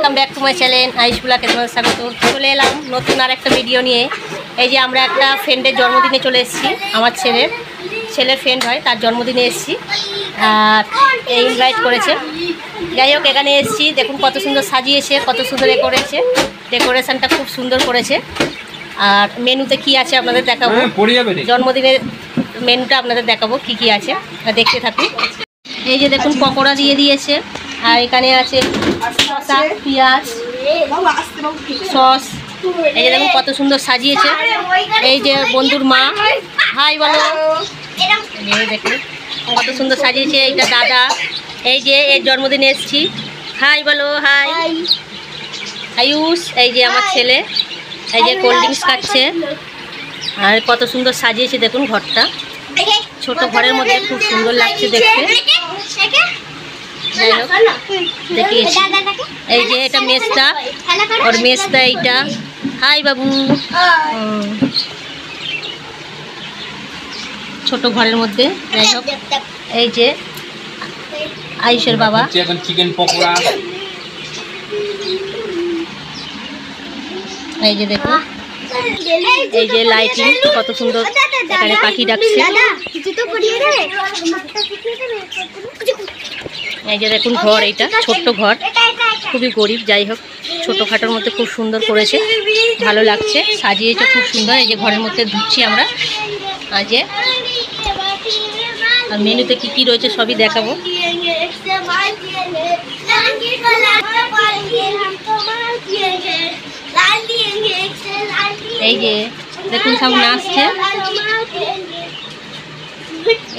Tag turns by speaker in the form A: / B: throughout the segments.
A: Welcome back to my channel ice ব্লগে তোমাদের স্বাগত। চলে এলাম নতুন আর একটা ভিডিও নিয়ে। এই যে আমরা একটা ফ্রেন্ডের জন্মদিনে চলে এসেছি, আমার ছেলের ফ্রেন্ড হয়, তার জন্মদিনে এসেছি আর এই ইনভাইট করেছে। যাই হোক, এখানে এসেছি, দেখুন কত সুন্দর সাজিয়েছে, কত সুন্দর করেছে, ডেকোরেশনটা খুব সুন্দর করেছে। আর মেনুতে কি আছে আপনাদের দেখাবো, জন্মদিনের মেনুটা আপনাদের দেখাবো কি কি আছে, দেখতে থাকুন। এই যে দেখুন পকোড়া দিয়ে দিয়েছে, আর এখানে আছে শসা, পেঁয়াজ, সস। এই যে দেখুন কত সুন্দর সাজিয়েছে। এই যে বন্ধুর মা, হাই বলো। দেখুন কত সুন্দর সাজিয়েছে, এইটা দাদা। এই যে এর জন্মদিনে এসেছি, হাই বলো, হাই আয়ুষ। এই যে আমার ছেলে, এই যে কোল্ড ড্রিঙ্কস খাচ্ছে। আর কত সুন্দর সাজিয়েছে দেখুন ঘরটা, ছোট ঘরের মধ্যে খুব সুন্দর লাগছে দেখতে। যাই হোক দেখিয়েছি। এই যে এটা মেসটা, ওর মেসটা এইটা। হাই বাবু। ছোট ঘরের মধ্যে। যাই হোক, এই যে আয়ুষের বাবা।
B: চিকেন পকোড়া।
A: এই যে দেখুন, এই যে লাইটিং কত সুন্দর, এখানে পাখি ডাকছে। এই যে দেখুন ঘর, এইটা ছোট্ট ঘর, খুবই গরিব। যাই হোক ছোটোখাটোর মধ্যে খুব সুন্দর করেছে, ভালো লাগছে, সাজিয়েছে খুব সুন্দর। এই যে ঘরের মধ্যে ঢুকছি আমরা। আজ আর মেনুতে কি কি রয়েছে সবই দেখাবো। এই যে দেখুন সব নাচছে,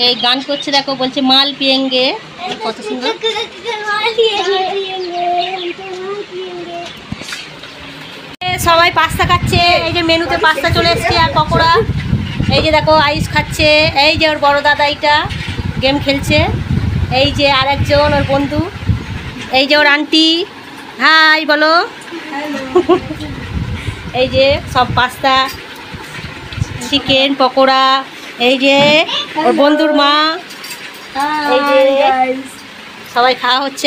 A: এই গান করছে, দেখো বলছে মাল পিয়েঙ্গে, কত সুন্দর। সবাই পাস্তা খাচ্ছে। এই যে মেনুতে পাস্তা চলে এসছে আর পকোড়া। এই যে দেখো আইস খাচ্ছে। এই যে ওর বড় দাদা এইটা গেম খেলছে। এই যে আর একজন ওর বন্ধু, এই যে ওর আন্টি, হাই বলো। এই যে সব পাস্তা, চিকেন পকোড়া। এই যে ওর বন্ধুর মা। এই যে সবাই খাওয়া হচ্ছে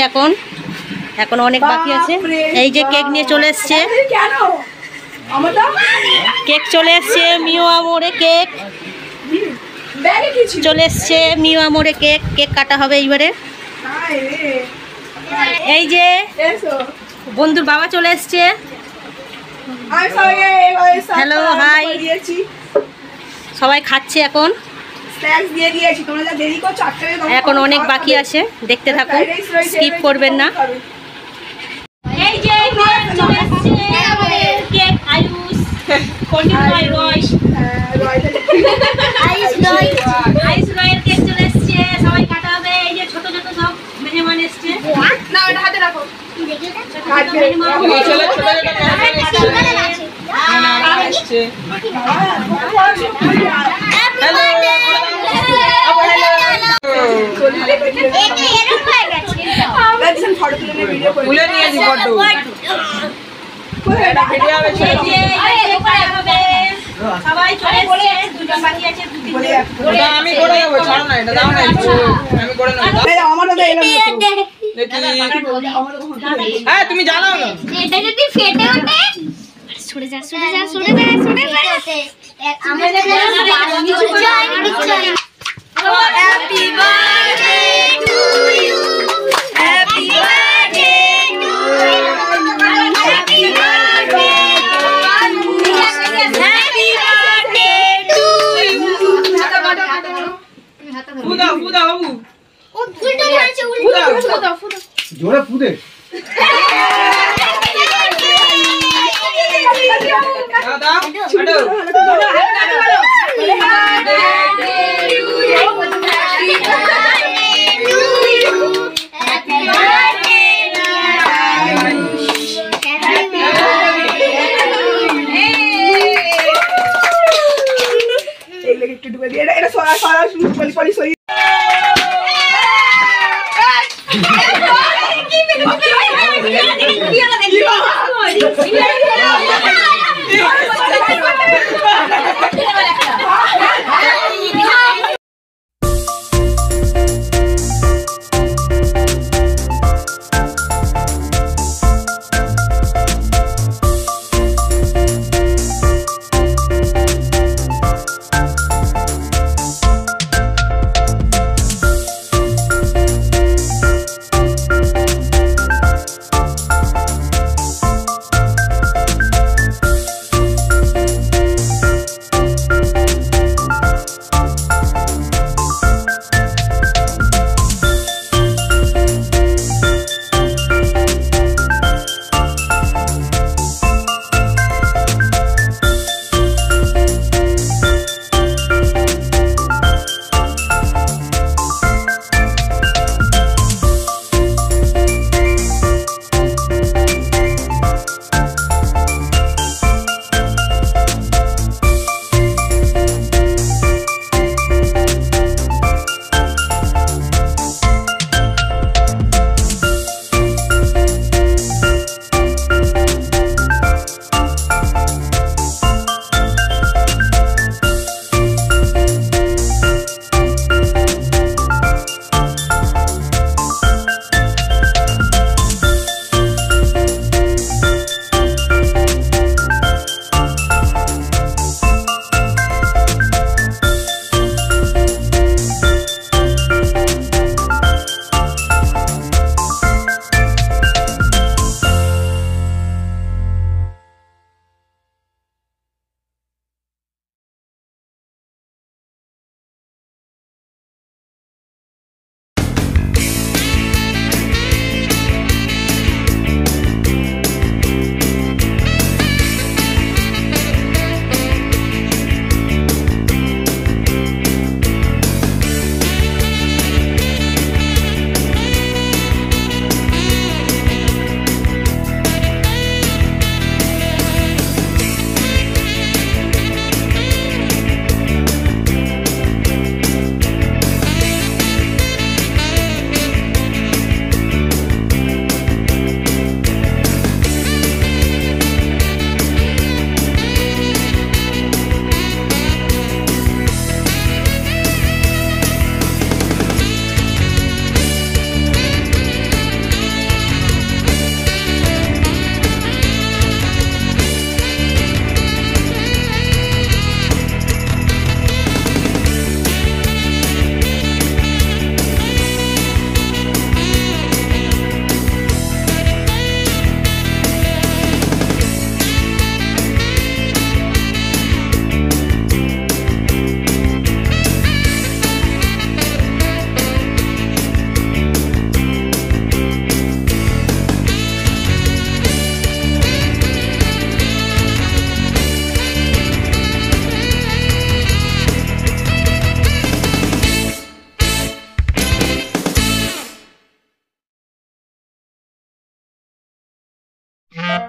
A: এখন অনেক বাকি আছে। এই যে কেক নিয়ে চলে এসছে, কেক চলে এসছে, মিও আমোরে কেক চলে এসছে, মিও আমোরে কেক। কেক কাটা হবে এইবারে। এই যে বন্ধুর বাবা চলে এসছে। Hello, hi. সবাই খাচ্ছে এখন অনেক বাকি আছে, দেখতে থাকুন, স্কিপ করবেন না। এই যে চলে এসছে কেক, আয়ুষ রয়ের কেক চলে এসছে, সবাই কাটা হবে। এই যে ছোট ছোট সব মেহমান এসছে। হাতে রাখো। সবাই চলে দুটো বাকি আছে,
B: আমি করে দেবো, ছাড়ো না, এটা দাও না, আমি করে নেবো। হ্যাঁ তুমি জানাও না,
C: এটা যদি ফেটে ওঠে সরে যা সরে যা সরে যা সরে যা। আমাদের happy birthday to you, happy birthday to you, happy birthday, happy birthday to you.
B: ফুদা ফুদা বাবু,
C: ও উল্টো মারছে, উল্টো ফুদা ফুদা
B: জোরে ফুদে। দাদা ছাড়ো,
D: একটু ডুবে দিয়ে এটা সরা সরা পলি সরি।
C: না